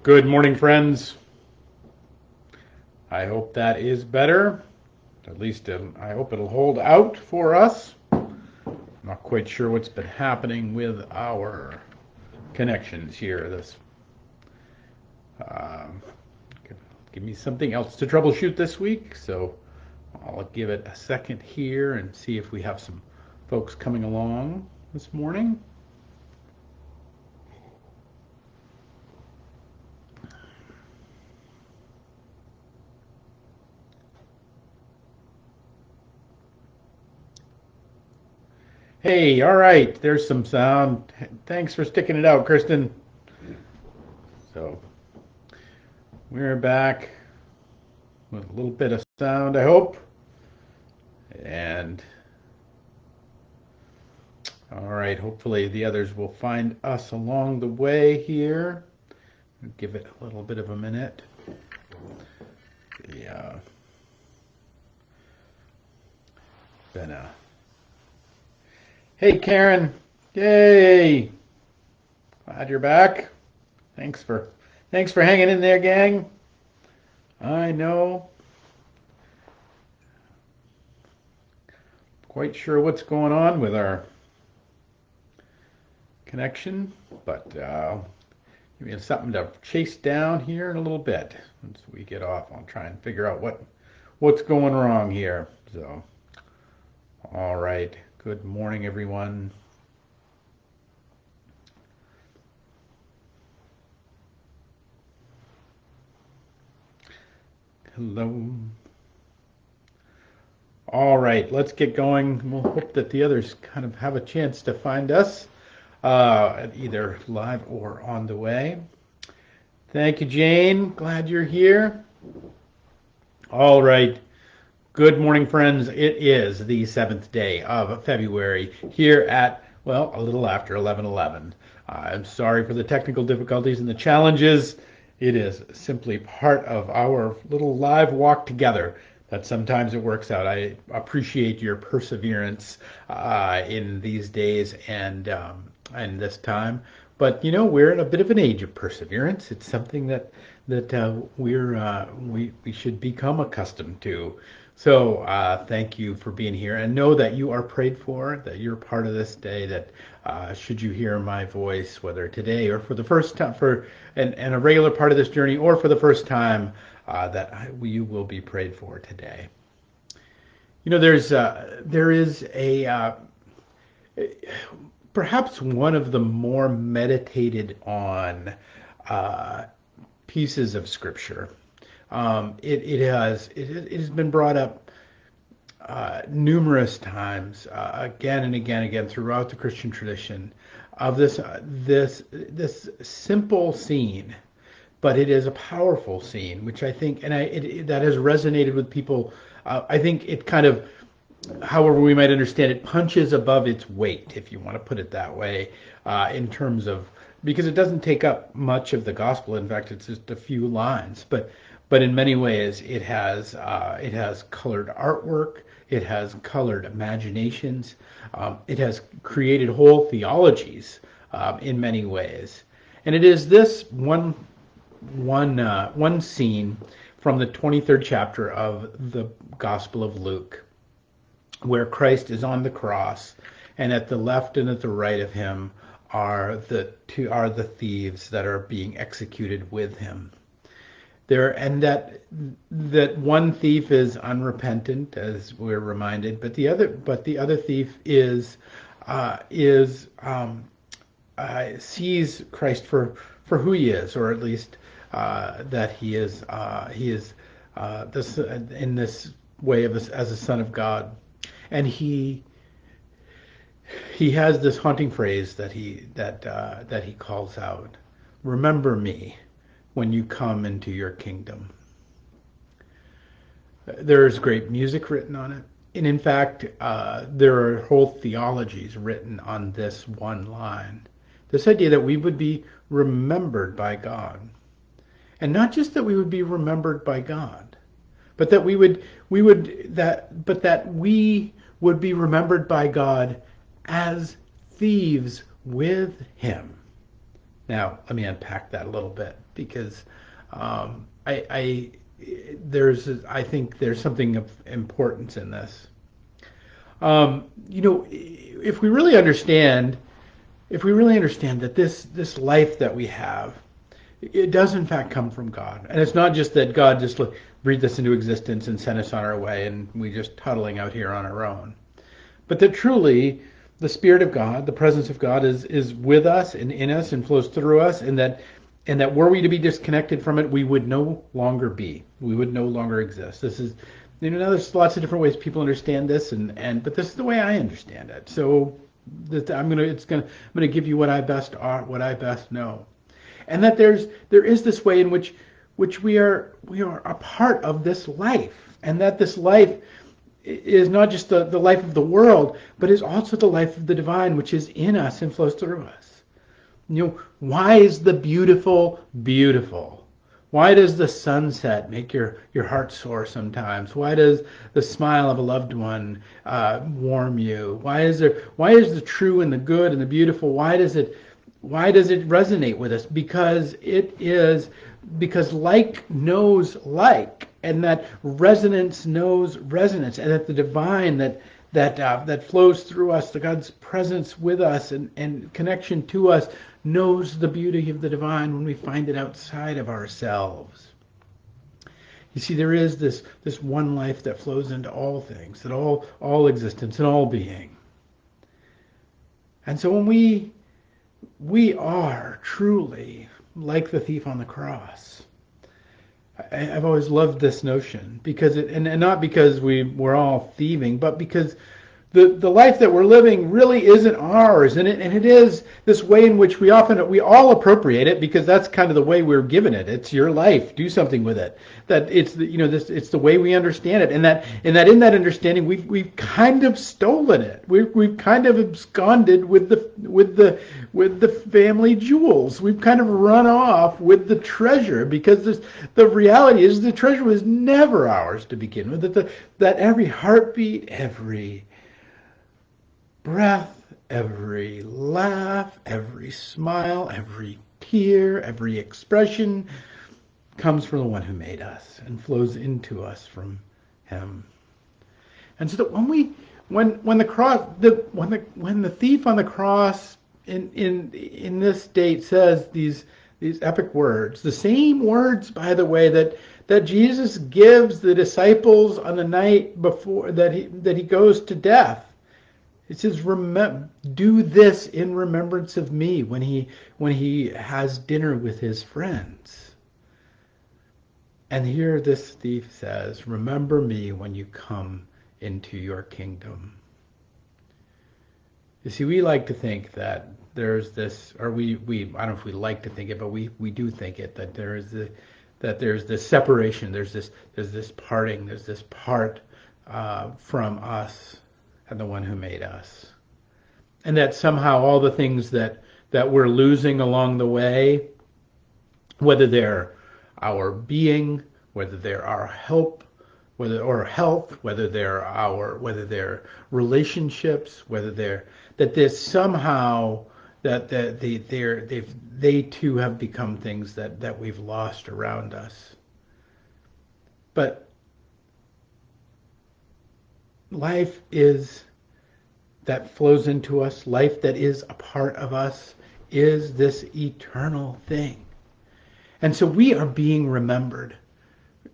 Good morning, friends. I hope that is better. At least I hope it'll hold out for us. Not quite sure what's been happening with our connections here. Um, Give me something else to troubleshoot this week, so I'll give it a second here and see if we have some folks coming along this morning. Hey, all right, there's some sound. Thanks for sticking it out, Kristen. So we're back with a little bit of sound, I hope. And all right, hopefully the others will find us along the way here. Give it a little bit of a minute. Yeah. Hey, Karen. Yay. Glad you're back. Thanks for hanging in there, gang. I know. Quite sure what's going on with our connection, but we have something to chase down here in a little bit. Once we get off, I'll try and figure out what's going wrong here. So, all right. Good morning, everyone. Hello. All right, let's get going. We'll hope that the others kind of have a chance to find us, either live or on the way. Thank you, Jane. Glad you're here. All right. Good morning, friends. It is the 7th day of February here at, well, a little after 11:11. I'm sorry for the technical difficulties and the challenges. It is simply part of our little live walk together that sometimes it works out. I appreciate your perseverance in these days and this time. But we're in a bit of an age of perseverance. It's something that we should become accustomed to. So thank you for being here, and know that you are prayed for, that you're part of this day. That should you hear my voice, whether today or for the first time, and a regular part of this journey, or for the first time, you will be prayed for today. There is a perhaps one of the more meditated on pieces of scripture. It has been brought up numerous times, again and again throughout the Christian tradition, of this simple scene, but it is a powerful scene, which I think, that has resonated with people. I think it kind of, however we might understand it, punches above its weight, if you want to put it that way, in terms of, because it doesn't take up much of the gospel. In fact, it's just a few lines, but in many ways it has colored artwork, it has colored imaginations, it has created whole theologies in many ways, and it is this one scene from the 23rd chapter of the Gospel of Luke, where Christ is on the cross, and at the left and at the right of him are the thieves that are being executed with him. And that one thief is unrepentant, as we're reminded, but the other thief sees Christ for who he is, or at least that he is this in this way as a son of God. And he has this haunting phrase that he calls out: "Remember me when you come into your kingdom." There is great music written on it, and in fact, there are whole theologies written on this one line. This idea that we would be remembered by God, and not just that we would be remembered by God, but that we would be remembered by God as thieves with him. Now, let me unpack that a little bit because I think there's something of importance in this. If we really understand, that this life that we have, it does in fact come from God, and it's not just that God just breathed us into existence and sent us on our way, and we just toddling out here on our own, but that truly the Spirit of God, the presence of God, is with us and in us and flows through us, and that were we to be disconnected from it, we would no longer be. We would no longer exist. This is, now there's lots of different ways people understand this, but this is the way I understand it. So I'm gonna give you what I best know, and that there is this way in which we are a part of this life, and that this life is not just the life of the world, but is also the life of the divine, which is in us and flows through us. Why is the beautiful beautiful? Why does the sunset make your heart soar sometimes? Why does the smile of a loved one warm you? Why is the true and the good and the beautiful? Why does it resonate with us? Because like knows like, and that resonance knows resonance, and that the divine that flows through us, the God's presence with us and connection to us, knows the beauty of the divine when we find it outside of ourselves. You see, there is this one life that flows into all things, that all existence and all being. And so when we are truly like the thief on the cross. I've always loved this notion because and not because we're all thieving, but because the life that we're living really isn't ours, and it is this way in which we all appropriate it, because that's kind of the way we're given it. It's your life, do something with it. That it's it's the way we understand it, and that in that understanding we've kind of stolen it. We've kind of absconded with the family jewels. We've kind of run off with the treasure, because the reality is the treasure was never ours to begin with. That every heartbeat, every breath, every laugh, every smile, every tear, every expression comes from the one who made us and flows into us from him. And so that when the thief on the cross in this state says these epic words, the same words, by the way, that Jesus gives the disciples on the night before that he goes to death. It says, do this in remembrance of me, when he has dinner with his friends. And here this thief says, remember me when you come into your kingdom. You see, we like to think that there's this, or we I don't know if we like to think it, but we do think it, that there's this separation, there's this parting, there's this part from us and the one who made us. And that somehow all the things that we're losing along the way, whether they're our being, whether they're our help, or health, whether they're relationships, that there's somehow that they too have become things that we've lost around us. But life that flows into us, life that is a part of us, is this eternal thing. And so we are being remembered.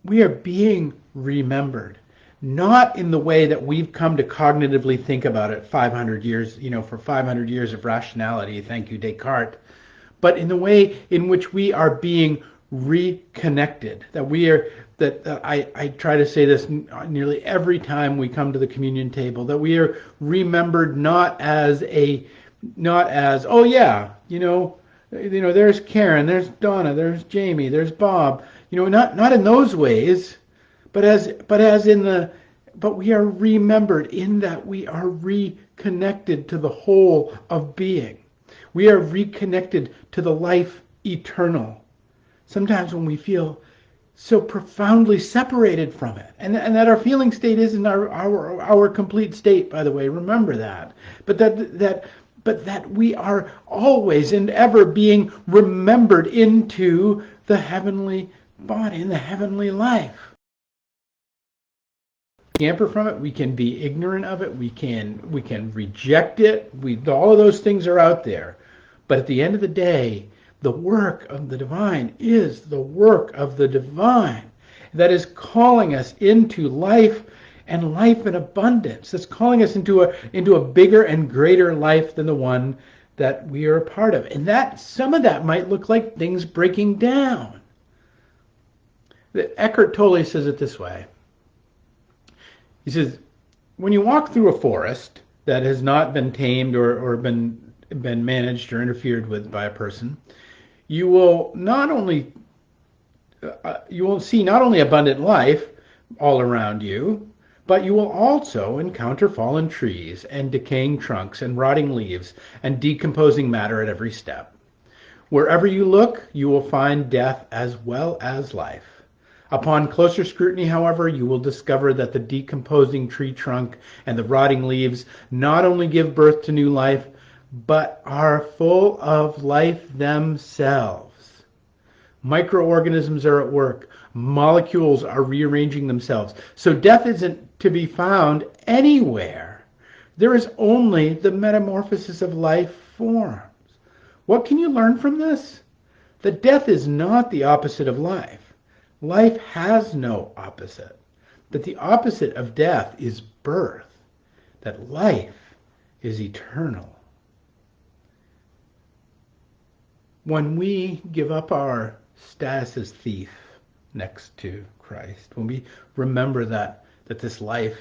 We are being remembered, not in the way that we've come to cognitively think about it 500 years, for 500 years of rationality, thank you, Descartes, but in the way in which we are being reconnected, that I try to say this nearly every time we come to the communion table, that we are remembered not as oh yeah, there's Karen, there's Donna, there's Jamie, there's Bob, not in those ways, but we are remembered in that we are reconnected to the whole of being. We are reconnected to the life eternal. Sometimes when we feel so profoundly separated from it, and that our feeling state isn't our complete state, by the way, remember that. But but that we are always and ever being remembered into the heavenly body, in the heavenly life. Scamper from it, we can be ignorant of it, we can reject it, all of those things are out there. But at the end of the day, the work of the divine is the work of the divine that is calling us into life and life in abundance. That's calling us into a bigger and greater life than the one that we are a part of. And that some of that might look like things breaking down. Eckhart Tolle says it this way. He says, when you walk through a forest that has not been tamed or been managed or interfered with by a person, you will see not only abundant life all around you, but you will also encounter fallen trees and decaying trunks and rotting leaves and decomposing matter at every step. Wherever you look, you will find death as well as life. Upon closer scrutiny, however, you will discover that the decomposing tree trunk and the rotting leaves not only give birth to new life, but are full of life themselves. Microorganisms are at work. Molecules are rearranging themselves. So death isn't to be found anywhere. There is only the metamorphosis of life forms. What can you learn from this? That death is not the opposite of life. Life has no opposite. That the opposite of death is birth. That life is eternal. When we give up our status as thief next to Christ, when we remember that this life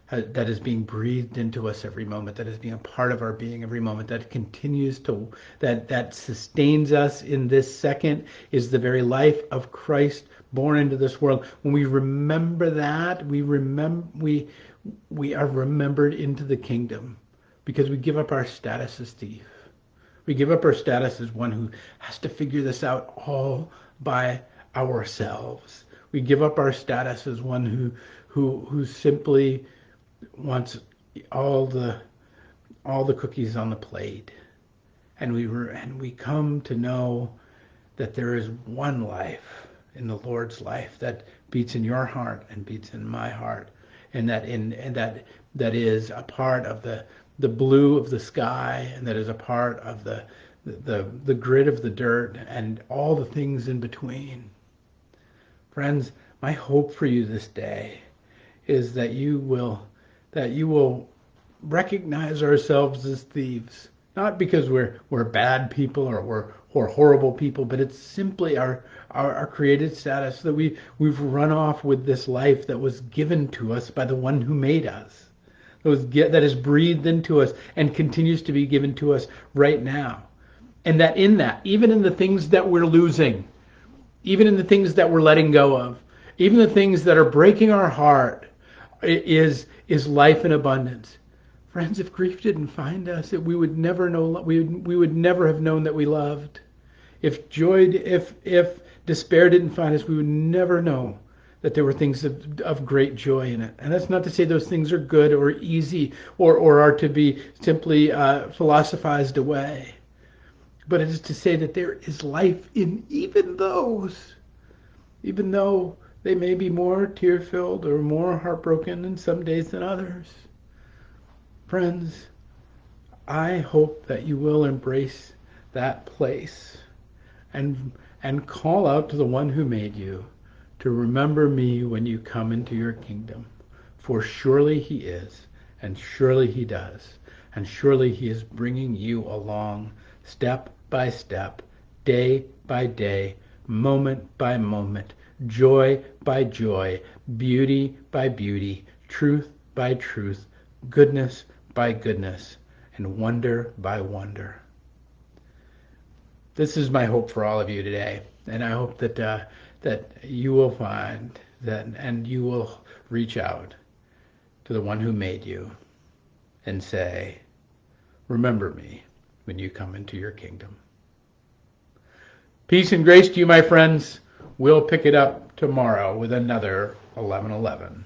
that is being breathed into us every moment, that is being a part of our being every moment, that continues to, that sustains us in this second, is the very life of Christ born into this world. When we remember that, we are remembered into the kingdom, because we give up our status as thief. We give up our status as one who has to figure this out all by ourselves. We give up our status as one who simply wants all the cookies on the plate. And we come to know that there is one life in the Lord's life that beats in your heart and beats in my heart, and that is a part of the blue of the sky, and that is a part of the grit of the dirt and all the things in between. Friends, my hope for you this day is that you will recognize ourselves as thieves, not because we're bad people or we're horrible people, but it's simply our created status, that we've run off with this life that was given to us by the one who made us, that is breathed into us and continues to be given to us right now. And that even in the things that we're losing, even in the things that we're letting go of, even the things that are breaking our heart, is life in abundance. Friends, if grief didn't find us, we would never know. We would never have known that we loved. If despair didn't find us, we would never know that there were things of great joy in it. And that's not to say those things are good or easy or are to be simply philosophized away. But it is to say that there is life in even those, even though they may be more tear-filled or more heartbroken in some days than others. Friends, I hope that you will embrace that place and call out to the one who made you to remember me when you come into your kingdom. For surely he is, and surely he does, and surely he is bringing you along step by step, day by day, moment by moment, joy by joy, beauty by beauty, truth by truth, goodness by goodness, and wonder by wonder. This is my hope for all of you today, and I hope that you will find that, and you will reach out to the one who made you and say, remember me when you come into your kingdom. Peace and grace to you, my friends. We'll pick it up tomorrow with another 11:11.